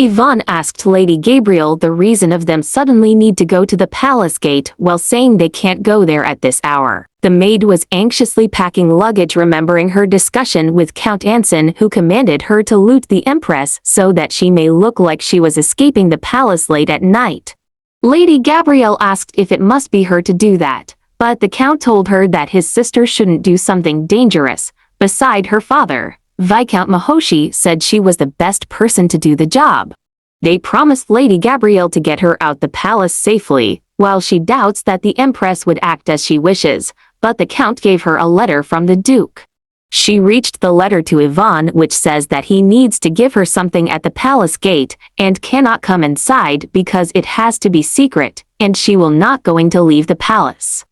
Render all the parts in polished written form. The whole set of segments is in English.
Yvonne asked Lady Gabriel the reason of them suddenly need to go to the palace gate while saying they can't go there at this hour. The maid was anxiously packing luggage, remembering her discussion with Count Anson, who commanded her to loot the Empress so that she may look like she was escaping the palace late at night. Lady Gabrielle asked if it must be her to do that, but the Count told her that his sister shouldn't do something dangerous. Beside her father, Viscount Mahoshi said she was the best person to do the job. They promised Lady Gabrielle to get her out the palace safely, while she doubts that the Empress would act as she wishes, but the Count gave her a letter from the Duke. She reached the letter to Yvonne, which says that he needs to give her something at the palace gate and cannot come inside because it has to be secret, and she will not going to leave the palace.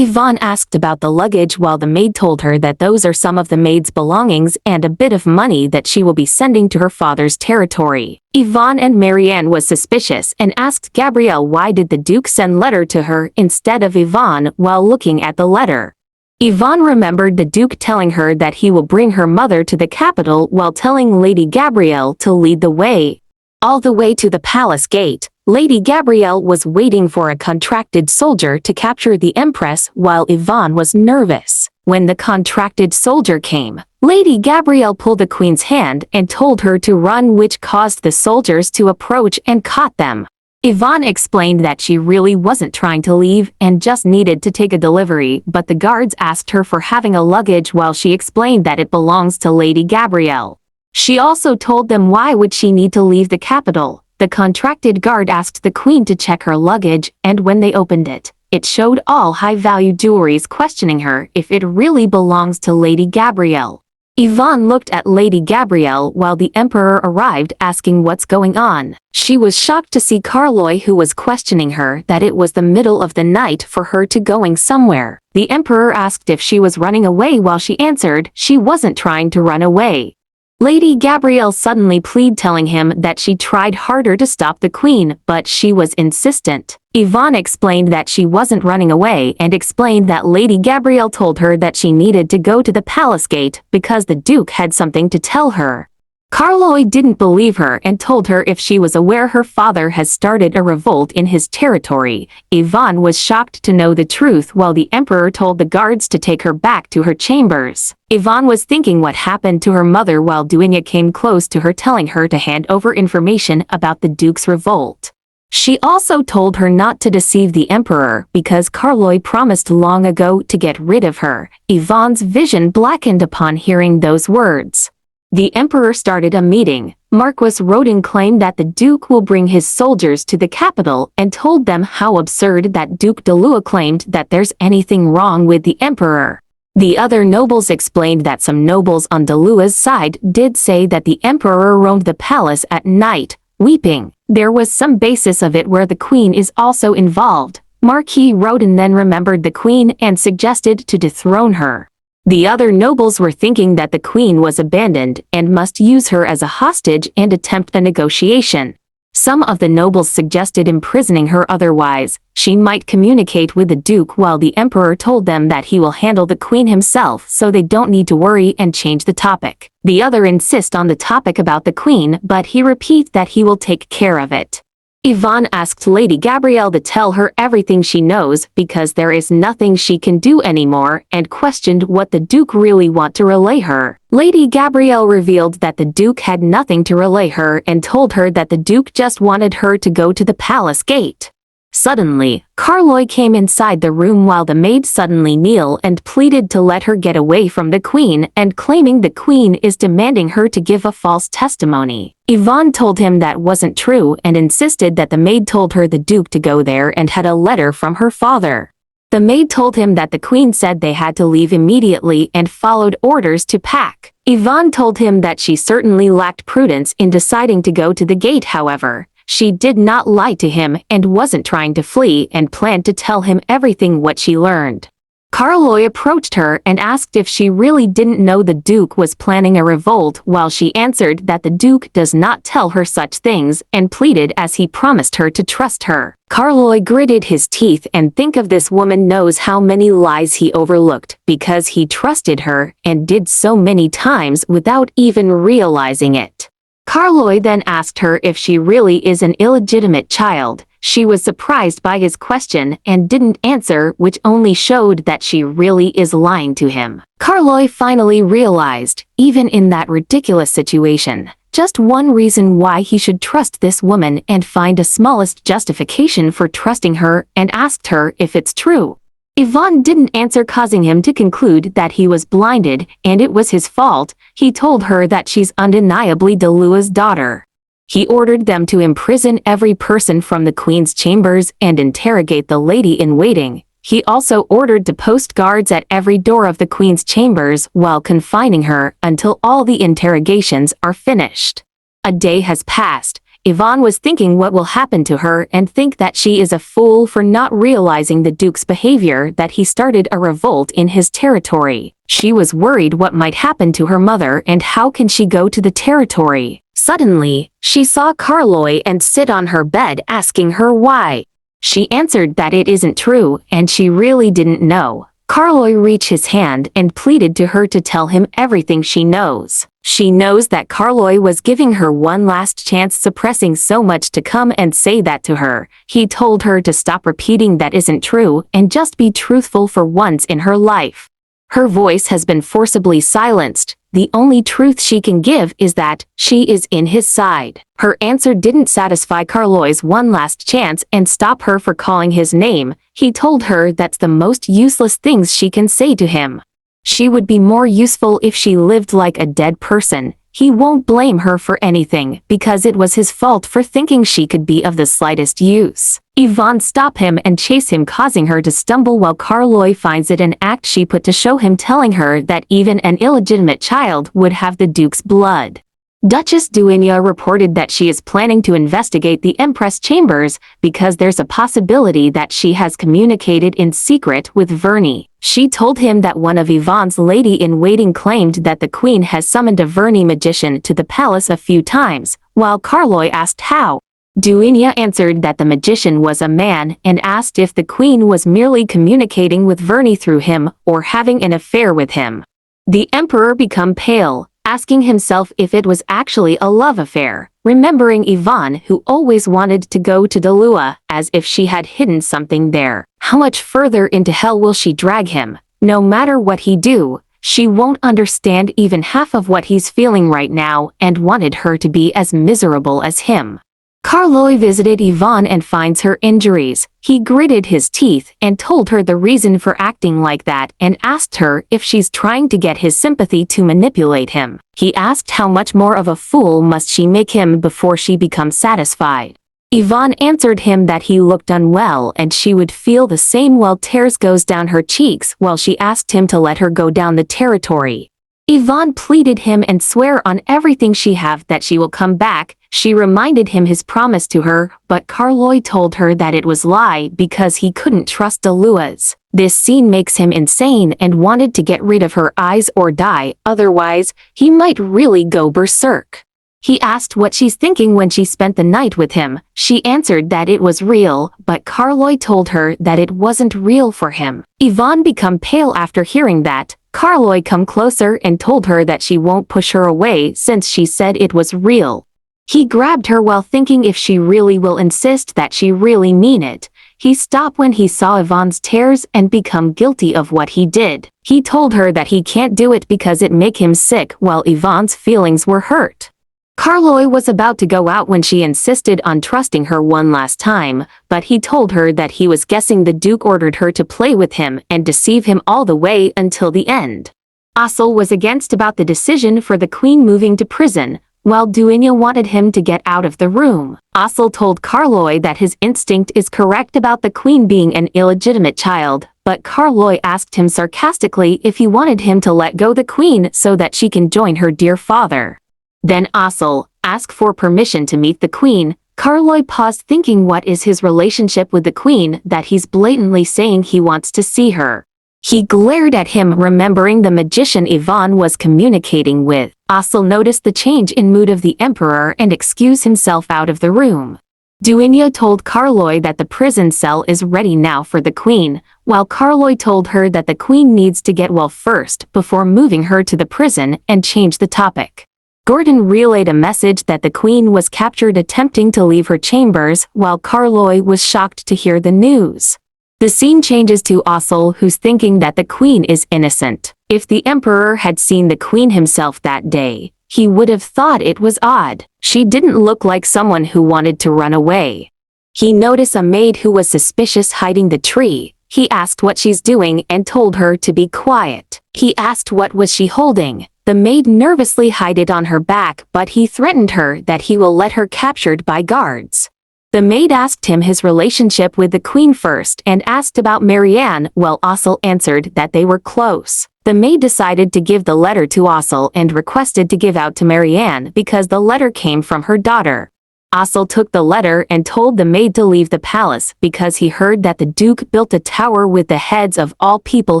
Yvonne asked about the luggage while the maid told her that those are some of the maid's belongings and a bit of money that she will be sending to her father's territory. Yvonne and Marianne was suspicious and asked Gabrielle why did the Duke send letter to her instead of Yvonne while looking at the letter. Yvonne remembered the Duke telling her that he will bring her mother to the capital while telling Lady Gabrielle to lead the way. All the way to the palace gate, Lady Gabrielle was waiting for a contracted soldier to capture the Empress while Yvonne was nervous. When the contracted soldier came, Lady Gabrielle pulled the Queen's hand and told her to run, which caused the soldiers to approach and caught them. Yvonne explained that she really wasn't trying to leave and just needed to take a delivery, but the guards asked her for having a luggage while she explained that it belongs to Lady Gabrielle. She also told them why would she need to leave the capital. The contracted guard asked the Queen to check her luggage, and when they opened it, it showed all high-value jewelries, questioning her if it really belongs to Lady Gabrielle. Yvonne looked at Lady Gabrielle while the Emperor arrived, asking what's going on. She was shocked to see Carloy, who was questioning her that it was the middle of the night for her to going somewhere. The Emperor asked if she was running away while she answered she wasn't trying to run away. Lady Gabrielle suddenly pleaded, telling him that she tried harder to stop the Queen, but she was insistent. Yvonne explained that she wasn't running away and explained that Lady Gabrielle told her that she needed to go to the palace gate because the Duke had something to tell her. Carloy didn't believe her and told her if she was aware her father has started a revolt in his territory. Yvonne was shocked to know the truth while the Emperor told the guards to take her back to her chambers. Yvonne was thinking what happened to her mother while doing it came close to her telling her to hand over information about the Duke's revolt. She also told her not to deceive the Emperor because Carloy promised long ago to get rid of her. Yvonne's vision blackened upon hearing those words. The Emperor started a meeting. Marquis Rodin claimed that the Duke will bring his soldiers to the capital and told them how absurd that Duke Delua claimed that there's anything wrong with the Emperor. The other nobles explained that some nobles on Delua's side did say that the Emperor roamed the palace at night, weeping. There was some basis of it where the Queen is also involved. Marquis Rodin then remembered the Queen and suggested to dethrone her. The other nobles were thinking that the Queen was abandoned and must use her as a hostage and attempt a negotiation. Some of the nobles suggested imprisoning her, otherwise she might communicate with the Duke, while the Emperor told them that he will handle the Queen himself so they don't need to worry and change the topic. The other insist on the topic about the Queen, but he repeats that he will take care of it. Yvonne asked Lady Gabrielle to tell her everything she knows because there is nothing she can do anymore, and questioned what the Duke really want to relay her. Lady Gabrielle revealed that the Duke had nothing to relay her and told her that the Duke just wanted her to go to the palace gate. Suddenly, Carloy came inside the room while the maid suddenly kneeled and pleaded to let her get away from the Queen, and claiming the Queen is demanding her to give a false testimony. Yvonne told him that wasn't true and insisted that the maid told her the Duke to go there and had a letter from her father. The maid told him that the Queen said they had to leave immediately and followed orders to pack. Yvonne told him that she certainly lacked prudence in deciding to go to the gate. However, she did not lie to him and wasn't trying to flee and planned to tell him everything what she learned. Carloy approached her and asked if she really didn't know the Duke was planning a revolt, while she answered that the Duke does not tell her such things and pleaded as he promised her to trust her. Carloy gritted his teeth and think of this woman knows how many lies he overlooked because he trusted her and did so many times without even realizing it. Carloy then asked her if she really is an illegitimate child. She was surprised by his question and didn't answer, which only showed that she really is lying to him. Carloy finally realized, even in that ridiculous situation, just one reason why he should trust this woman and find a smallest justification for trusting her and asked her if it's true. Yvonne didn't answer, causing him to conclude that he was blinded and it was his fault. He told her that she's undeniably Delua's daughter. He ordered them to imprison every person from the queen's chambers and interrogate the lady-in-waiting. He also ordered to post guards at every door of the queen's chambers while confining her until all the interrogations are finished. A day has passed. Yvonne was thinking what will happen to her and think that she is a fool for not realizing the Duke's behavior, that he started a revolt in his territory. She was worried what might happen to her mother and how can she go to the territory. Suddenly, she saw Carloy and sit on her bed asking her why. She answered that it isn't true and she really didn't know. Carloy reached his hand and pleaded to her to tell him everything she knows. She knows that Carloy was giving her one last chance, suppressing so much to come and say that to her. He told her to stop repeating that isn't true and just be truthful for once in her life. Her voice has been forcibly silenced. The only truth she can give is that she is in his side. Her answer didn't satisfy Carloy's one last chance and stop her for calling his name. He told her that's the most useless things she can say to him. She would be more useful if she lived like a dead person. He won't blame her for anything because it was his fault for thinking she could be of the slightest use. Yvonne stopped him and chased him, causing her to stumble while Carloy finds it an act she put to show him, telling her that even an illegitimate child would have the Duke's blood. Duchess Duinia reported that she is planning to investigate the Empress chambers because there's a possibility that she has communicated in secret with Verney. She told him that one of Yvonne's lady-in-waiting claimed that the queen has summoned a Verney magician to the palace a few times, while Carloy asked how. Duinia answered that the magician was a man and asked if the queen was merely communicating with Verney through him or having an affair with him. The emperor became pale, asking himself if it was actually a love affair, remembering Yvonne, who always wanted to go to Delua, as if she had hidden something there. How much further into hell will she drag him? No matter what he do, she won't understand even half of what he's feeling right now and wanted her to be as miserable as him. Carloy visited Yvonne and finds her injuries. He gritted his teeth and told her the reason for acting like that and asked her if she's trying to get his sympathy to manipulate him. He asked how much more of a fool must she make him before she becomes satisfied. Yvonne answered him that he looked unwell and she would feel the same while tears goes down her cheeks, while she asked him to let her go down the territory. Yvonne pleaded him and swear on everything she have that she will come back. She reminded him his promise to her, but Carloy told her that it was lie because he couldn't trust Delua's. This scene makes him insane and wanted to get rid of her eyes or die, otherwise, he might really go berserk. He asked what she's thinking when she spent the night with him. She answered that it was real, but Carloy told her that it wasn't real for him. Yvonne became pale after hearing that. Carloy come closer and told her that she won't push her away since she said it was real. He grabbed her while thinking if she really will insist that she really mean it. He stopped when he saw Yvonne's tears and become guilty of what he did. He told her that he can't do it because it make him sick, while Yvonne's feelings were hurt. Carloy was about to go out when she insisted on trusting her one last time, but he told her that he was guessing the Duke ordered her to play with him and deceive him all the way until the end. Asel was against about the decision for the queen moving to prison, while Duinia wanted him to get out of the room. Asel told Carloy that his instinct is correct about the queen being an illegitimate child, but Carloy asked him sarcastically if he wanted him to let go the queen so that she can join her dear father. Then Asel asked for permission to meet the queen. Carloy paused, thinking what is his relationship with the queen that he's blatantly saying he wants to see her. He glared at him, remembering the magician Yvonne was communicating with. Asel noticed the change in mood of the emperor and excused himself out of the room. Duinia told Carloy that the prison cell is ready now for the queen, while Carloy told her that the queen needs to get well first before moving her to the prison, and changed the topic. Gordon relayed a message that the queen was captured attempting to leave her chambers, while Carloy was shocked to hear the news. The scene changes to Ossel, who's thinking that the queen is innocent. If the emperor had seen the queen himself that day, he would have thought it was odd. She didn't look like someone who wanted to run away. He noticed a maid who was suspicious hiding the tree. He asked what she's doing and told her to be quiet. He asked what was she holding. The maid nervously hid it on her back, but he threatened her that he will let her captured by guards. The maid asked him his relationship with the queen first and asked about Marianne, while Ossel answered that they were close. The maid decided to give the letter to Ossel and requested to give out to Marianne because the letter came from her daughter. Ossel took the letter and told the maid to leave the palace because he heard that the duke built a tower with the heads of all people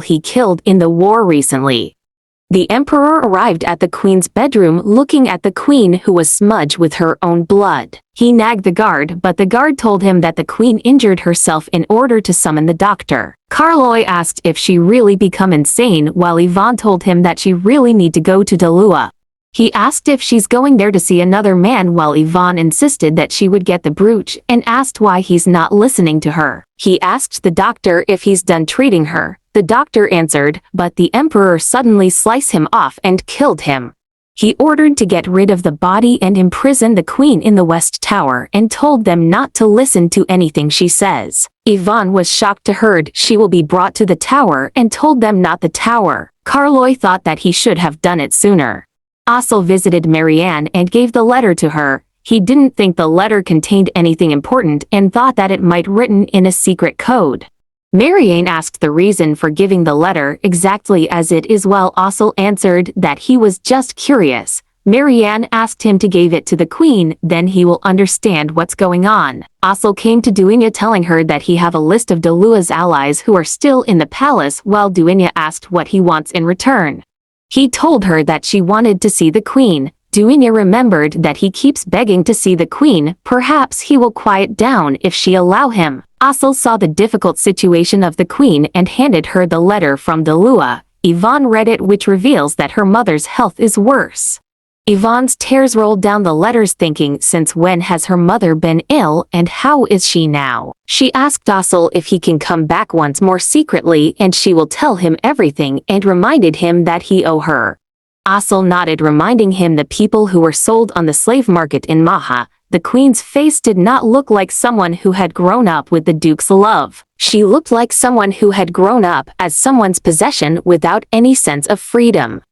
he killed in the war recently. The emperor arrived at the queen's bedroom looking at the queen, who was smudged with her own blood. He nagged the guard, but the guard told him that the queen injured herself in order to summon the doctor. Carloy asked if she really become insane, while Yvonne told him that she really need to go to Dalua. He asked if she's going there to see another man, while Yvonne insisted that she would get the brooch and asked why he's not listening to her. He asked the doctor if he's done treating her. The doctor answered, but the emperor suddenly sliced him off and killed him. He ordered to get rid of the body and imprison the queen in the West Tower and told them not to listen to anything she says. Yvonne was shocked to heard she will be brought to the tower and told them not the tower. Carloy thought that he should have done it sooner. Ossel visited Marianne and gave the letter to her. He didn't think the letter contained anything important and thought that it might written in a secret code. Marianne asked the reason for giving the letter exactly as it is, while Ossel answered that he was just curious. Marianne asked him to give it to the queen, then he will understand what's going on. Ossel came to Duinya telling her that he have a list of Dalua's allies who are still in the palace, while Duinya asked what he wants in return. He told her that she wanted to see the queen. Duinya remembered that he keeps begging to see the queen. Perhaps he will quiet down if she allow him. Ossel saw the difficult situation of the queen and handed her the letter from Dalua. Yvonne read it, which reveals that her mother's health is worse. Yvonne's tears rolled down the letters, thinking, since when has her mother been ill and how is she now? She asked Ossel if he can come back once more secretly and she will tell him everything, and reminded him that he owe her. Ossel nodded, reminding him the people who were sold on the slave market in Maha. The queen's face did not look like someone who had grown up with the duke's love. She looked like someone who had grown up as someone's possession without any sense of freedom.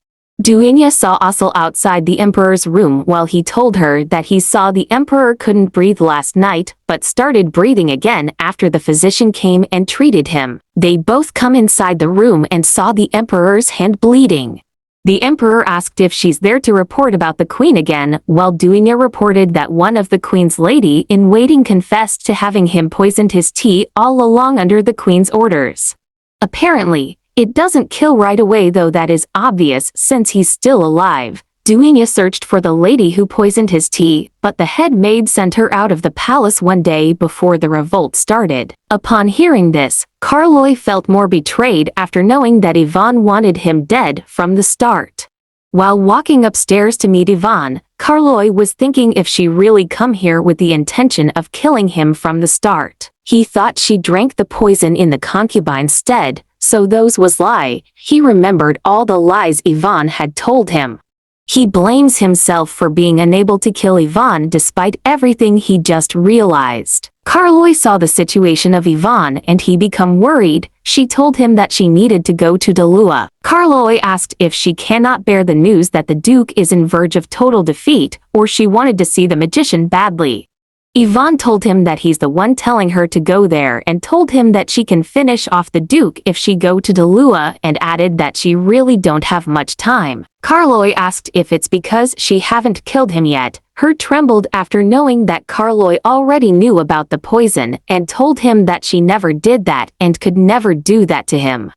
Duinya saw Ossel outside the emperor's room while he told her that he saw the emperor couldn't breathe last night, but started breathing again after the physician came and treated him. They both come inside the room and saw the emperor's hand bleeding. The emperor asked if she's there to report about the queen again, while Duinya reported that one of the queen's lady-in-waiting confessed to having him poisoned his tea all along under the queen's orders. Apparently, it doesn't kill right away, though that is obvious since he's still alive. Duinya searched for the lady who poisoned his tea, but the head maid sent her out of the palace one day before the revolt started. Upon hearing this, Carloy felt more betrayed after knowing that Yvonne wanted him dead from the start. While walking upstairs to meet Yvonne, Carloy was thinking if she really come here with the intention of killing him from the start. He thought she drank the poison in the concubine's stead, so those was lie. He remembered all the lies Yvonne had told him. He blames himself for being unable to kill Yvonne despite everything he just realized. Carloy saw the situation of Yvonne and he became worried. She told him that she needed to go to Dalua. Carloy asked if she cannot bear the news that the Duke is in verge of total defeat, or she wanted to see the magician badly. Yvonne told him that he's the one telling her to go there and told him that she can finish off the Duke if she go to Dalua, and added that she really don't have much time. Carloy asked if it's because she haven't killed him yet. Her trembled after knowing that Carloy already knew about the poison and told him that she never did that and could never do that to him.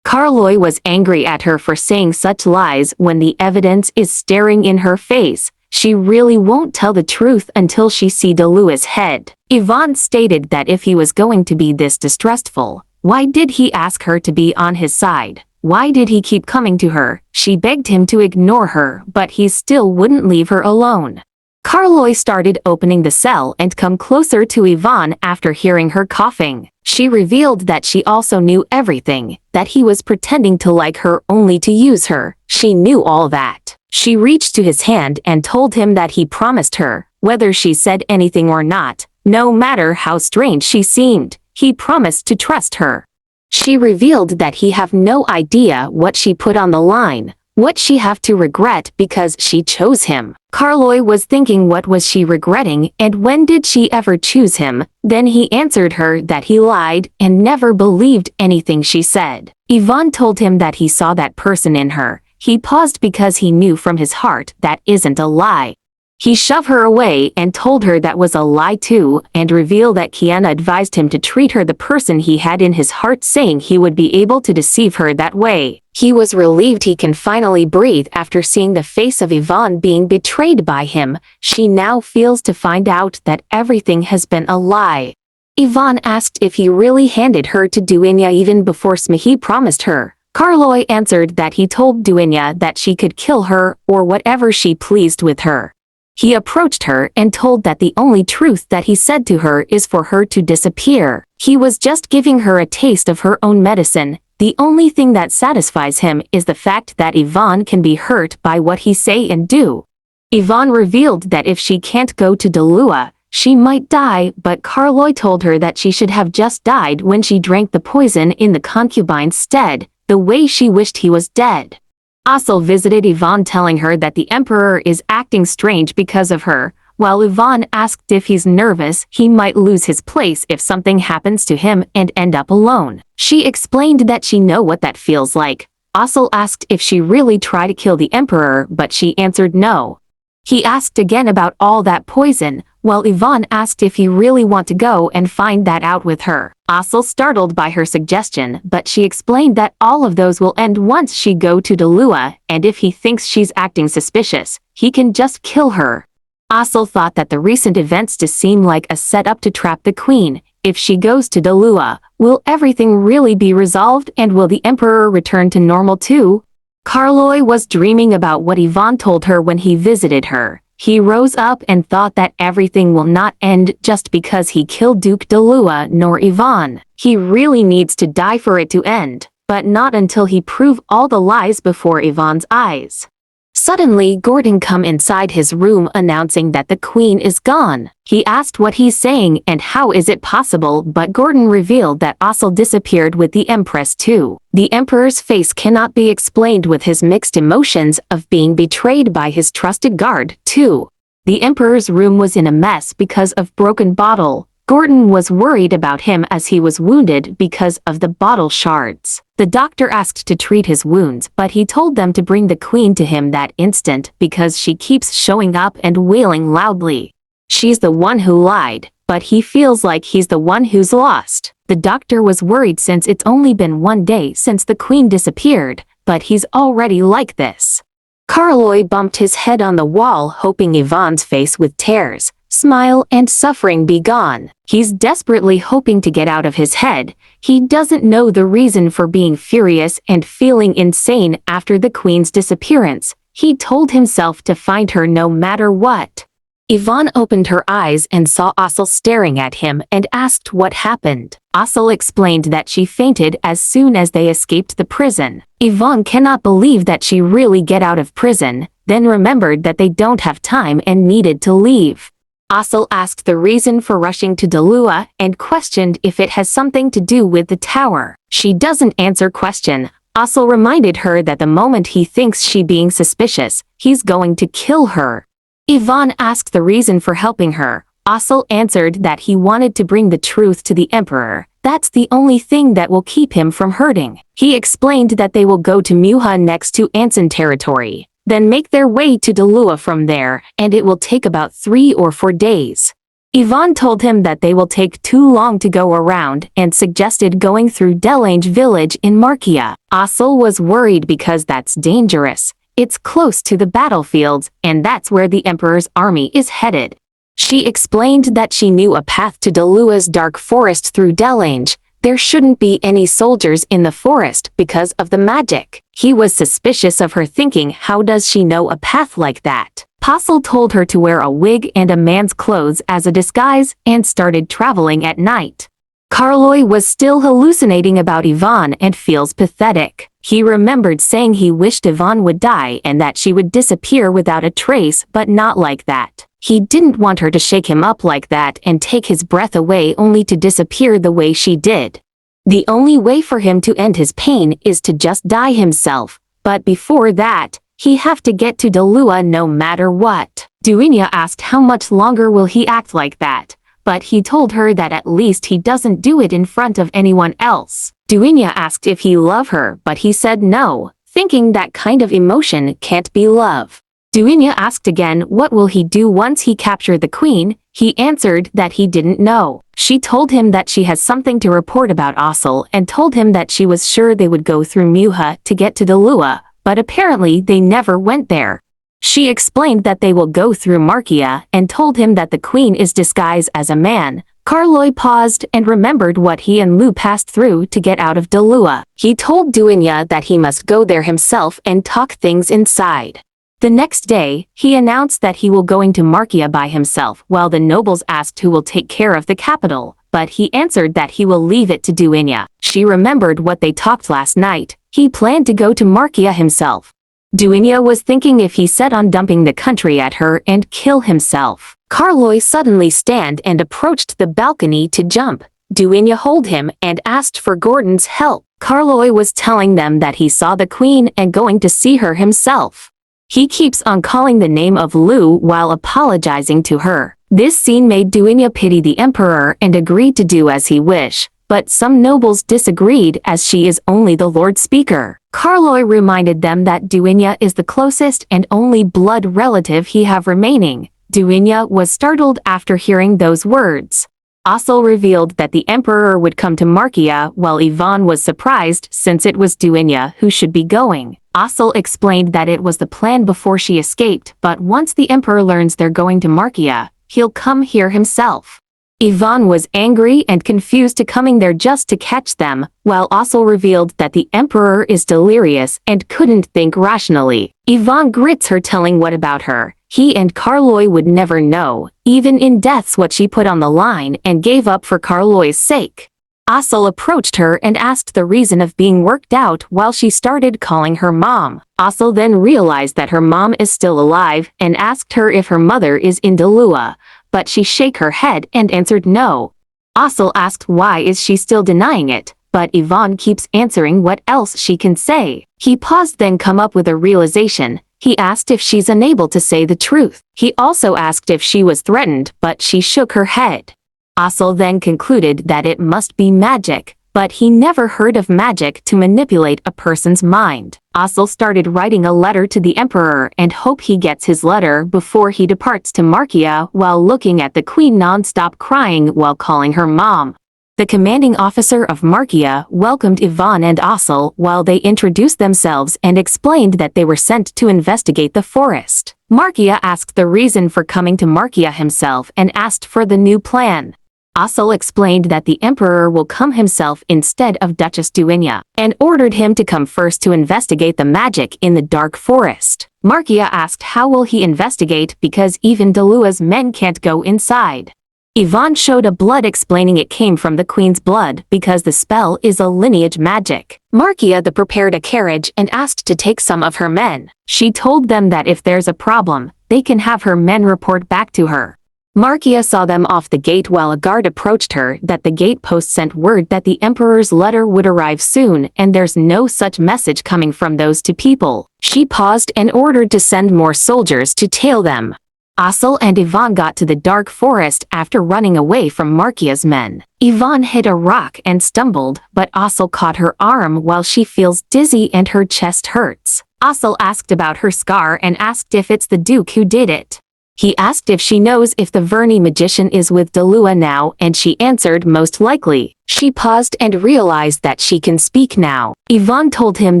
Carloy was angry at her for saying such lies when the evidence is staring in her face. She really won't tell the truth until she see Dalua's head. Yvonne stated that if he was going to be this distrustful, why did he ask her to be on his side? Why did he keep coming to her? She begged him to ignore her, but he still wouldn't leave her alone. Carloy started opening the cell and come closer to Yvonne after hearing her coughing. She revealed that she also knew everything, that he was pretending to like her only to use her. She knew all that. She reached to his hand and told him that he promised her, whether she said anything or not, no matter how strange she seemed, he promised to trust her. She revealed that he have no idea what she put on the line, what she have to regret because she chose him. Carloy was thinking what was she regretting and when did she ever choose him, then he answered her that he lied and never believed anything she said. Yvonne told him that he saw that person in her. He paused because he knew from his heart that isn't a lie. He shoved her away and told her that was a lie too, and revealed that Kiana advised him to treat her the person he had in his heart, saying he would be able to deceive her that way. He was relieved he can finally breathe after seeing the face of Yvonne being betrayed by him. She now feels to find out that everything has been a lie. Yvonne asked if he really handed her to Duenya even before Smihi promised her. Carloy answered that he told Duenya that she could kill her or whatever she pleased with her. He approached her and told that the only truth that he said to her is for her to disappear. He was just giving her a taste of her own medicine. The only thing that satisfies him is the fact that Yvonne can be hurt by what he say and do. Yvonne revealed that if she can't go to Dalua, she might die, but Carloy told her that she should have just died when she drank the poison in the concubine's stead, the way she wished he was dead. Asel visited Yvonne telling her that the Emperor is acting strange because of her. While Yvonne asked if he's nervous, he might lose his place if something happens to him and end up alone. She explained that she know what that feels like. Asel asked if she really tried to kill the Emperor, but she answered no. He asked again about all that poison, while Yvonne asked if he really want to go and find that out with her. Asel startled by her suggestion, but she explained that all of those will end once she go to Dalua, and if he thinks she's acting suspicious, he can just kill her. Asel thought that the recent events to seem like a setup to trap the queen. If she goes to Dalua, will everything really be resolved and will the Emperor return to normal too? Carloy was dreaming about what Yvonne told her when he visited her. He rose up and thought that everything will not end just because he killed Duke Dalua nor Yvonne. He really needs to die for it to end, but not until he prove all the lies before Yvonne's eyes. Suddenly, Gordon come inside his room announcing that the queen is gone. He asked what he's saying and how is it possible, but Gordon revealed that Asel disappeared with the Empress too. The Emperor's face cannot be explained with his mixed emotions of being betrayed by his trusted guard too. The Emperor's room was in a mess because of broken bottle. Gordon was worried about him as he was wounded because of the bottle shards. The doctor asked to treat his wounds, but he told them to bring the queen to him that instant because she keeps showing up and wailing loudly. She's the one who lied, but he feels like he's the one who's lost. The doctor was worried since it's only been 1 day since the queen disappeared, but he's already like this. Carloy bumped his head on the wall, hoping Yvonne's face with tears, smile and suffering be gone. He's desperately hoping to get out of his head. He doesn't know the reason for being furious and feeling insane after the queen's disappearance. He told himself to find her no matter what. Yvonne opened her eyes and saw Asel staring at him and asked what happened. Asel explained that she fainted as soon as they escaped the prison. Yvonne cannot believe that she really get out of prison, then remembered that they don't have time and needed to leave. Asel asked the reason for rushing to Dalua and questioned if it has something to do with the tower. She doesn't answer question. Asel reminded her that the moment he thinks she being suspicious, he's going to kill her. Yvonne asked the reason for helping her. Asel answered that he wanted to bring the truth to the Emperor. That's the only thing that will keep him from hurting. He explained that they will go to Muha next to Anson territory, then make their way to Dalua from there, and it will take about 3 or 4 days. Yvonne told him that they will take too long to go around and suggested going through Delange village in Markia. Asel was worried because that's dangerous. It's close to the battlefields, and that's where the Emperor's army is headed. She explained that she knew a path to Dalua's dark forest through Delange. There shouldn't be any soldiers in the forest because of the magic. He was suspicious of her, thinking, how does she know a path like that? Asul told her to wear a wig and a man's clothes as a disguise and started traveling at night. Carloy was still hallucinating about Yvonne and feels pathetic. He remembered saying he wished Yvonne would die and that she would disappear without a trace, but not like that. He didn't want her to shake him up like that and take his breath away only to disappear the way she did. The only way for him to end his pain is to just die himself, but before that, he have to get to Dalua no matter what. Duinya asked how much longer will he act like that, but he told her that at least he doesn't do it in front of anyone else. Duinya asked if he loved her, but he said no, thinking that kind of emotion can't be love. Duinya asked again what will he do once he captured the queen. He answered that he didn't know. She told him that she has something to report about Asul and told him that she was sure they would go through Muha to get to Dalua, but apparently they never went there. She explained that they will go through Markia and told him that the queen is disguised as a man. Carloy paused and remembered what he and Lu passed through to get out of Dalua. He told Duinya that he must go there himself and talk things inside. The next day, he announced that he will going to Markia by himself while the nobles asked who will take care of the capital, but he answered that he will leave it to Duinya. She remembered what they talked last night. He planned to go to Markia himself. Duinya was thinking if he set on dumping the country at her and kill himself. Carloy suddenly stand and approached the balcony to jump. Duinya hold him and asked for Gordon's help. Carloy was telling them that he saw the queen and going to see her himself. He keeps on calling the name of Lu while apologizing to her. This scene made Duinya pity the emperor and agreed to do as he wished, but some nobles disagreed as she is only the Lord Speaker. Carloy reminded them that Duinya is the closest and only blood relative he have remaining. Duinya was startled after hearing those words. Asul revealed that the emperor would come to Markia while Yvonne was surprised since it was Duinya who should be going. Asul explained that it was the plan before she escaped, but once the emperor learns they're going to Markia, he'll come here himself. Yvonne was angry and confused to coming there just to catch them, while Asul revealed that the emperor is delirious and couldn't think rationally. Yvonne grits her, telling what about her. He and Carloy would never know, even in deaths, what she put on the line and gave up for Carloy's sake. Asul approached her and asked the reason of being worked out while she started calling her mom. Asul then realized that her mom is still alive and asked her if her mother is in Dalua, but she shook her head and answered no. Asul asked why is she still denying it, but Yvonne keeps answering what else she can say. He paused, then come up with a realization. He asked if she's unable to say the truth. He also asked if she was threatened, but she shook her head. Asul then concluded that it must be magic, but he never heard of magic to manipulate a person's mind. Asul started writing a letter to the emperor and hope he gets his letter before he departs to Markia, while looking at the queen non-stop crying while calling her mom. The commanding officer of Markia welcomed Yvonne and Asul while they introduced themselves and explained that they were sent to investigate the forest. Markia asked the reason for coming to Markia himself and asked for the new plan. Asul explained that the emperor will come himself instead of Duchess Duinya, and ordered him to come first to investigate the magic in the dark forest. Markia asked how will he investigate because even Dalua's men can't go inside. Yvonne showed a blood, explaining it came from the queen's blood because the spell is a lineage magic. Markia prepared a carriage and asked to take some of her men. She told them that if there's a problem, they can have her men report back to her. Markia saw them off the gate while a guard approached her that the gate post sent word that the emperor's letter would arrive soon and there's no such message coming from those two people. She paused and ordered to send more soldiers to tail them. Asul and Yvonne got to the dark forest after running away from Markia's men. Yvonne hit a rock and stumbled, but Asul caught her arm while she feels dizzy and her chest hurts. Asul asked about her scar and asked if it's the Duke who did it. He asked if she knows if the Verni magician is with Dalua now, and she answered most likely. She paused and realized that she can speak now. Yvonne told him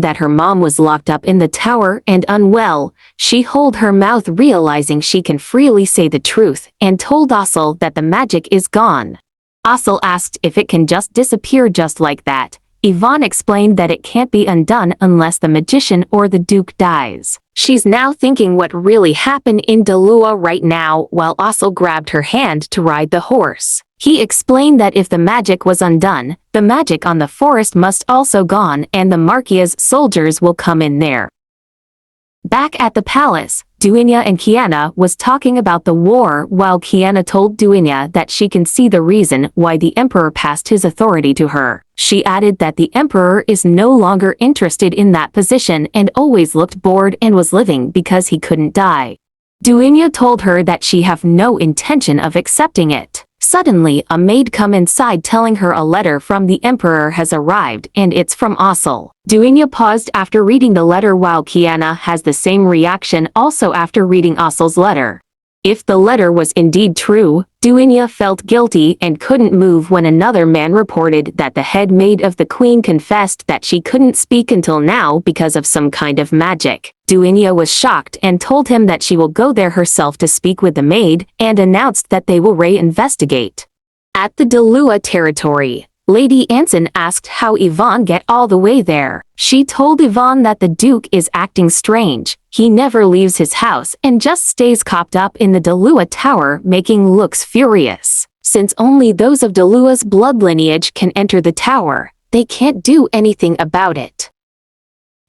that her mom was locked up in the tower and unwell. She held her mouth, realizing she can freely say the truth, and told Asul that the magic is gone. Asel asked if it can just disappear just like that. Yvonne explained that it can't be undone unless the magician or the Duke dies. She's now thinking what really happened in Dalua right now while Asel grabbed her hand to ride the horse. He explained that if the magic was undone, the magic on the forest must also gone and the Markia's soldiers will come in there. Back at the palace, Duinya and Kiana was talking about the war while Kiana told Duinya that she can see the reason why the emperor passed his authority to her. She added that the emperor is no longer interested in that position and always looked bored and was living because he couldn't die. Duinya told her that she have no intention of accepting it. Suddenly, a maid come inside telling her a letter from the emperor has arrived and it's from Asel. Duinya paused after reading the letter while Kiana has the same reaction also after reading Asel's letter. If the letter was indeed true, Duinya felt guilty and couldn't move when another man reported that the head maid of the queen confessed that she couldn't speak until now because of some kind of magic. Duinya was shocked and told him that she will go there herself to speak with the maid and announced that they will reinvestigate. At the Dalua territory, Lady Anson asked how Yvonne get all the way there. She told Yvonne that the Duke is acting strange. He never leaves his house and just stays cooped up in the Dalua tower making looks furious. Since only those of Dalua's blood lineage can enter the tower, they can't do anything about it.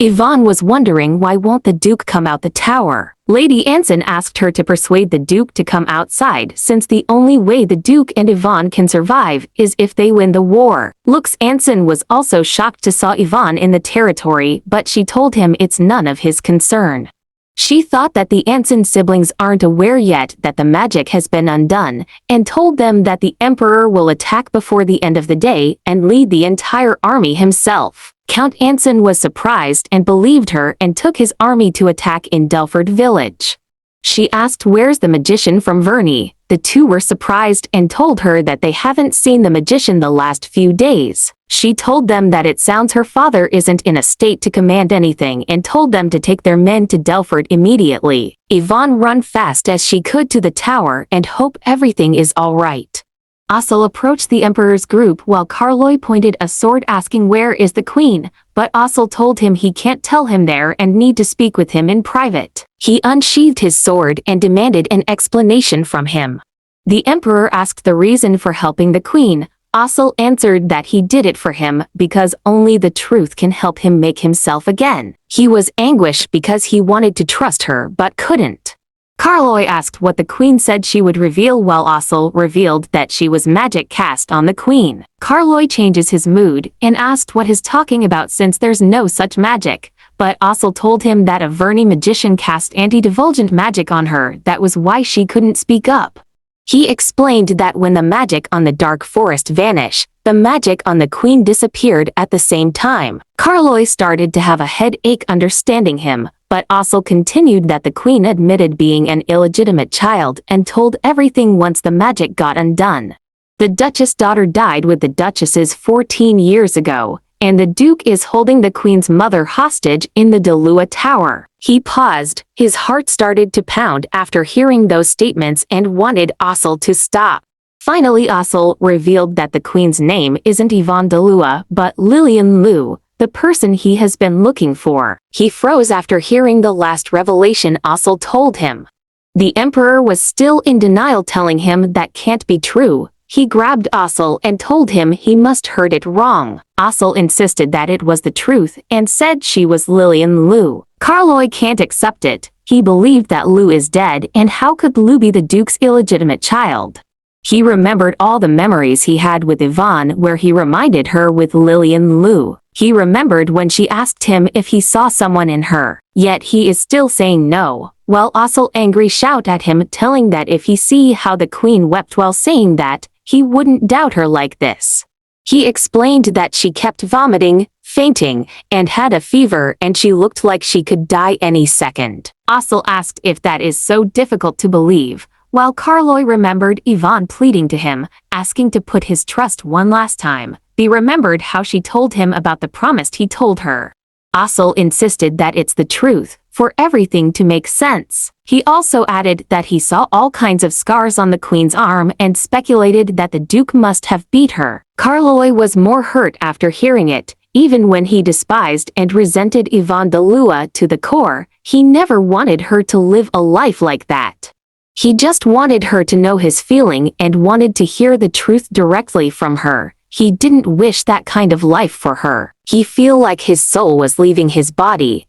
Yvonne was wondering why won't the Duke come out the tower. Lady Anson asked her to persuade the Duke to come outside since the only way the Duke and Yvonne can survive is if they win the war. Lux Anson was also shocked to saw Yvonne in the territory but she told him it's none of his concern. She thought that the Anson siblings aren't aware yet that the magic has been undone and told them that the Emperor will attack before the end of the day and lead the entire army himself. Count Anson was surprised and believed her and took his army to attack in Delford village. She asked where's the magician from Verney. The two were surprised and told her that they haven't seen the magician the last few days. She told them that it sounds her father isn't in a state to command anything and told them to take their men to Delford immediately. Yvonne ran fast as she could to the tower and hope everything is all right. Asel approached the Emperor's group while Carloy pointed a sword asking where is the Queen, but Asel told him he can't tell him there and need to speak with him in private. He unsheathed his sword and demanded an explanation from him. The Emperor asked the reason for helping the Queen. Asel answered that he did it for him because only the truth can help him make himself again. He was anguished because he wanted to trust her but couldn't. Carloy asked what the Queen said she would reveal while Asel revealed that she was magic cast on the Queen. Carloy changes his mood and asked what he's talking about since there's no such magic, but Asel told him that a Verney magician cast anti-divulgent magic on her, that was why she couldn't speak up. He explained that when the magic on the dark forest vanished, the magic on the Queen disappeared at the same time. Carloy started to have a headache understanding him, but Asel continued that the Queen admitted being an illegitimate child and told everything once the magic got undone. The Duchess' daughter died with the Duchess's 14 years ago, and the Duke is holding the Queen's mother hostage in the Dalua Tower. He paused, his heart started to pound after hearing those statements and wanted Asel to stop. Finally Asel revealed that the Queen's name isn't Yvonne Dalua but Lillian Liu, the person he has been looking for. He froze after hearing the last revelation Asel told him. The Emperor was still in denial telling him that can't be true. He grabbed Asel and told him he must heard it wrong. Asel insisted that it was the truth and said she was Lillian Liu. Carloy can't accept it. He believed that Liu is dead and how could Liu be the Duke's illegitimate child? He remembered all the memories he had with Yvonne where he reminded her with Lillian Liu. He remembered when she asked him if he saw someone in her. Yet he is still saying no, while Asel angry shout at him telling that if he see how the Queen wept while saying that, he wouldn't doubt her like this. He explained that she kept vomiting, fainting, and had a fever and she looked like she could die any second. Asel asked if that is so difficult to believe, while Carloy remembered Yvonne pleading to him, asking to put his trust one last time. He remembered how she told him about the promise he told her. Asel insisted that it's the truth, for everything to make sense. He also added that he saw all kinds of scars on the queen's arm and speculated that the Duke must have beat her. Carloy was more hurt after hearing it. Even when he despised and resented Yvonne de Lua to the core, he never wanted her to live a life like that. He just wanted her to know his feeling and wanted to hear the truth directly from her. He didn't wish that kind of life for her. He felt like his soul was leaving his body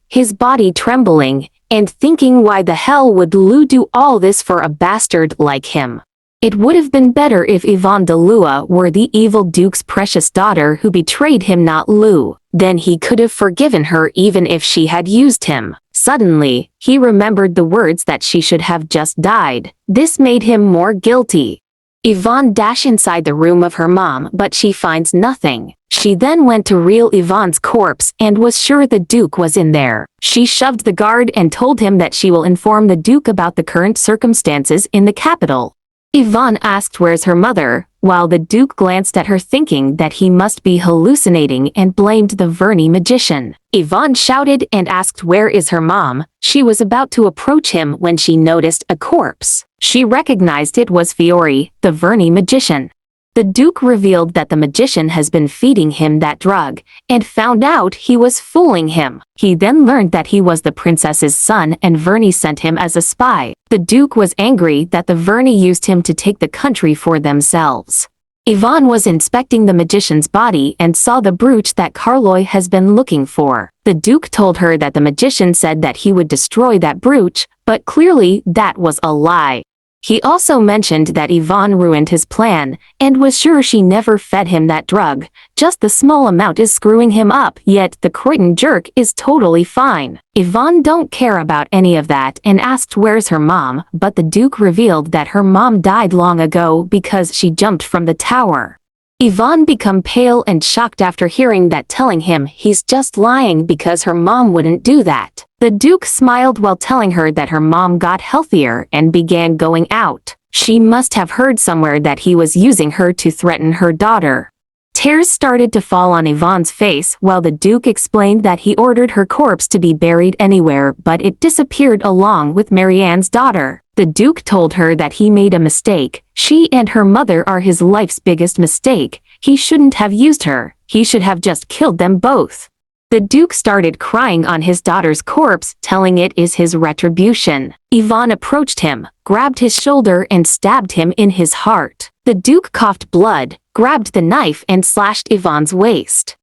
trembling, and thinking why the hell would Lu do all this for a bastard like him. It would have been better if Yvonne de Lua were the evil Duke's precious daughter who betrayed him, not Lu. Then he could have forgiven her even if she had used him. Suddenly, he remembered the words that she should have just died. This made him more guilty. Yvonne dashed inside the room of her mom, but she finds nothing. She then went to real Yvonne's corpse and was sure the Duke was in there. She shoved the guard and told him that she will inform the Duke about the current circumstances in the capital. Yvonne asked where's her mother, while the Duke glanced at her thinking that he must be hallucinating and blamed the Verni magician. Yvonne shouted and asked where is her mom. She was about to approach him when she noticed a corpse. She recognized it was Fiore, the Verni magician. The Duke revealed that the magician has been feeding him that drug, and found out he was fooling him. He then learned that he was the princess's son and Verni sent him as a spy. The Duke was angry that the Verni used him to take the country for themselves. Yvonne was inspecting the magician's body and saw the brooch that Carloy has been looking for. The Duke told her that the magician said that he would destroy that brooch, but clearly that was a lie. He also mentioned that Yvonne ruined his plan, and was sure she never fed him that drug. Just the small amount is screwing him up, yet the Croydon jerk is totally fine. Yvonne don't care about any of that and asked where's her mom, but the Duke revealed that her mom died long ago because she jumped from the tower. Yvonne became pale and shocked after hearing that, telling him he's just lying because her mom wouldn't do that. The Duke smiled while telling her that her mom got healthier and began going out. She must have heard somewhere that he was using her to threaten her daughter. Tears started to fall on Yvonne's face while the Duke explained that he ordered her corpse to be buried anywhere, but it disappeared along with Marianne's daughter. The Duke told her that he made a mistake. She and her mother are his life's biggest mistake. He shouldn't have used her. He should have just killed them both. The Duke started crying on his daughter's corpse, telling it is his retribution. Yvonne approached him, grabbed his shoulder and stabbed him in his heart. The Duke coughed blood, grabbed the knife and slashed Yvonne's waist.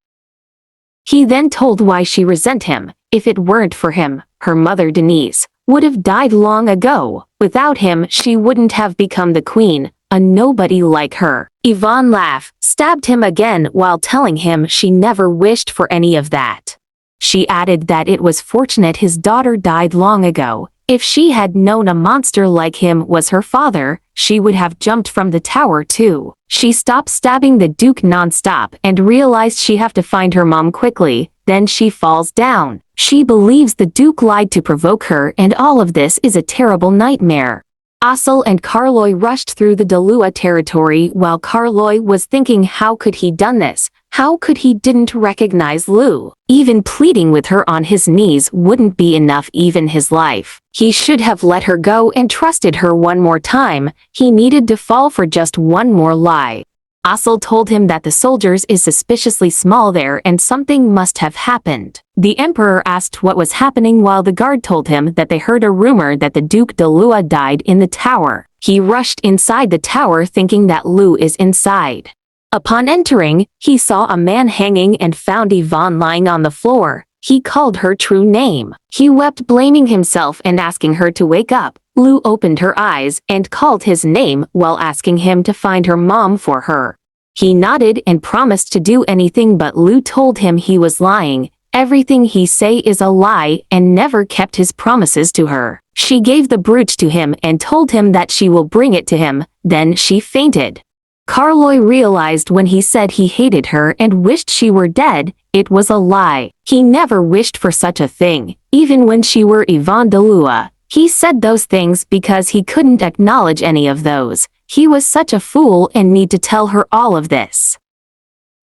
He then told why she resent him. If it weren't for him, her mother Denise would have died long ago. Without him, she wouldn't have become the queen, a nobody like her. Yvonne laughed, stabbed him again while telling him she never wished for any of that. She added that it was fortunate his daughter died long ago. If she had known a monster like him was her father, she would have jumped from the tower too. She stopped stabbing the Duke non-stop and realized she have to find her mom quickly. Then she falls down. She believes the Duke lied to provoke her, and all of this is a terrible nightmare. Asel and Carloy rushed through the Delua territory while Carloy was thinking how could he done this? How could he didn't recognize Lu? Even pleading with her on his knees wouldn't be enough, even his life. He should have let her go and trusted her one more time. He needed to fall for just one more lie. Asel told him that the soldiers is suspiciously small there and something must have happened. The Emperor asked what was happening while the guard told him that they heard a rumor that the Duke de Lua died in the tower. He rushed inside the tower thinking that Lu is inside. Upon entering, he saw a man hanging and found Yvonne lying on the floor. He called her true name. He wept, blaming himself and asking her to wake up. Lu opened her eyes and called his name while asking him to find her mom for her. He nodded and promised to do anything, but Lu told him he was lying. Everything he say is a lie and never kept his promises to her. She gave the brooch to him and told him that she will bring it to him. Then she fainted. Carloy realized when he said he hated her and wished she were dead, it was a lie. He never wished for such a thing, even when she were Yvonne de Lua. He said those things because he couldn't acknowledge any of those. He was such a fool and need to tell her all of this.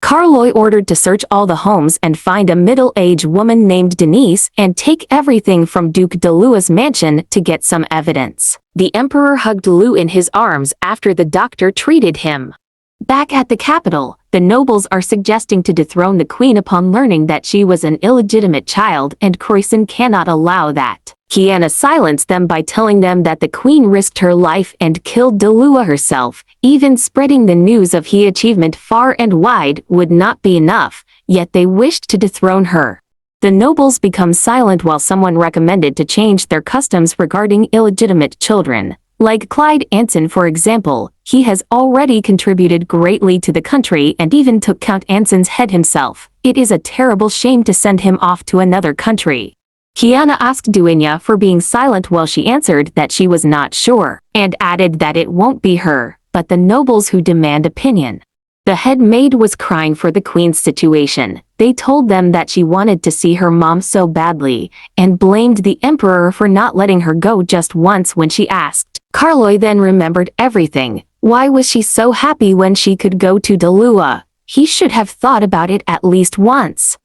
Carloy ordered to search all the homes and find a middle-aged woman named Denise and take everything from Duke DeLua's mansion to get some evidence. The emperor hugged Lu in his arms after the doctor treated him. Back at the capital, the nobles are suggesting to dethrone the queen upon learning that she was an illegitimate child and Croissant cannot allow that. Kiana silenced them by telling them that the queen risked her life and killed DeLua herself. Even spreading the news of his achievement far and wide would not be enough, yet they wished to dethrone her. The nobles become silent while someone recommended to change their customs regarding illegitimate children. Like Clyde Anson, for example, he has already contributed greatly to the country and even took Count Anson's head himself. It is a terrible shame to send him off to another country. Kiana asked Duenya for being silent while she answered that she was not sure, and added that it won't be her, but the nobles who demand opinion. The head maid was crying for the queen's situation. They told them that she wanted to see her mom so badly, and blamed the emperor for not letting her go just once when she asked. Carloy then remembered everything. Why was she so happy when she could go to DeLua? He should have thought about it at least once.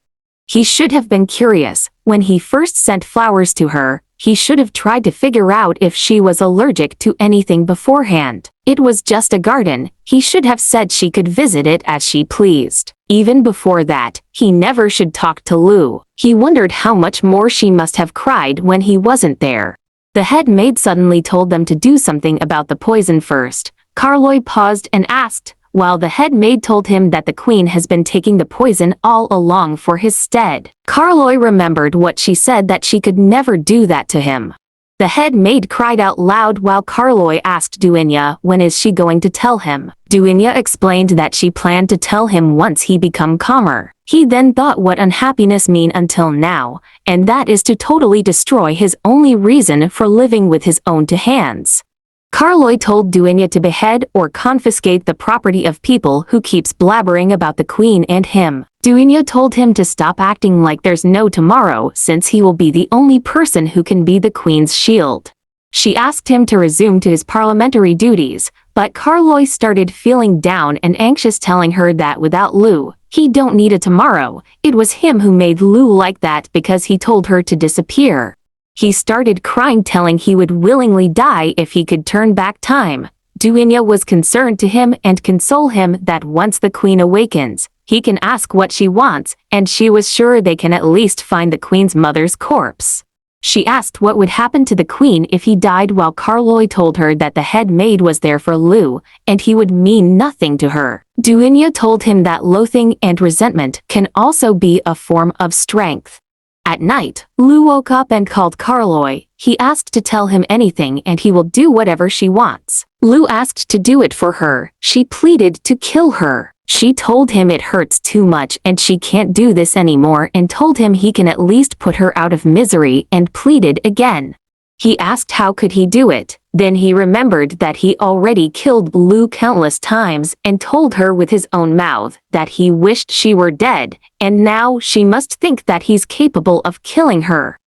He should have been curious. When he first sent flowers to her, he should have tried to figure out if she was allergic to anything beforehand. It was just a garden. He should have said she could visit it as she pleased. Even before that, he never should talk to Lu. He wondered how much more she must have cried when he wasn't there. The head maid suddenly told them to do something about the poison first. Carloy paused and asked, while the head maid told him that the queen has been taking the poison all along for his stead. Carloy remembered what she said, that she could never do that to him. The head maid cried out loud while Carloy asked Duenya when is she going to tell him. Duenya explained that she planned to tell him once he become calmer. He then thought what unhappiness mean until now, and that is to totally destroy his only reason for living with his own two hands. Carloy told Duenya to behead or confiscate the property of people who keeps blabbering about the queen and him. Duenya told him to stop acting like there's no tomorrow since he will be the only person who can be the queen's shield. She asked him to resume to his parliamentary duties, but Carloy started feeling down and anxious, telling her that without Lu, he don't need a tomorrow. It was him who made Lu like that because he told her to disappear. He started crying, telling he would willingly die if he could turn back time. Duenya was concerned to him and console him that once the queen awakens, he can ask what she wants, and she was sure they can at least find the queen's mother's corpse. She asked what would happen to the queen if he died, while Carloy told her that the head maid was there for Lu, and he would mean nothing to her. Duenya told him that loathing and resentment can also be a form of strength. At night, Lu woke up and called Carloy. He asked to tell him anything and he will do whatever she wants. Lu asked to do it for her. She pleaded to kill her. She told him it hurts too much and she can't do this anymore, and told him he can at least put her out of misery, and pleaded again. He asked how could he do it. Then he remembered that he already killed Lu countless times and told her with his own mouth that he wished she were dead, and now she must think that he's capable of killing her.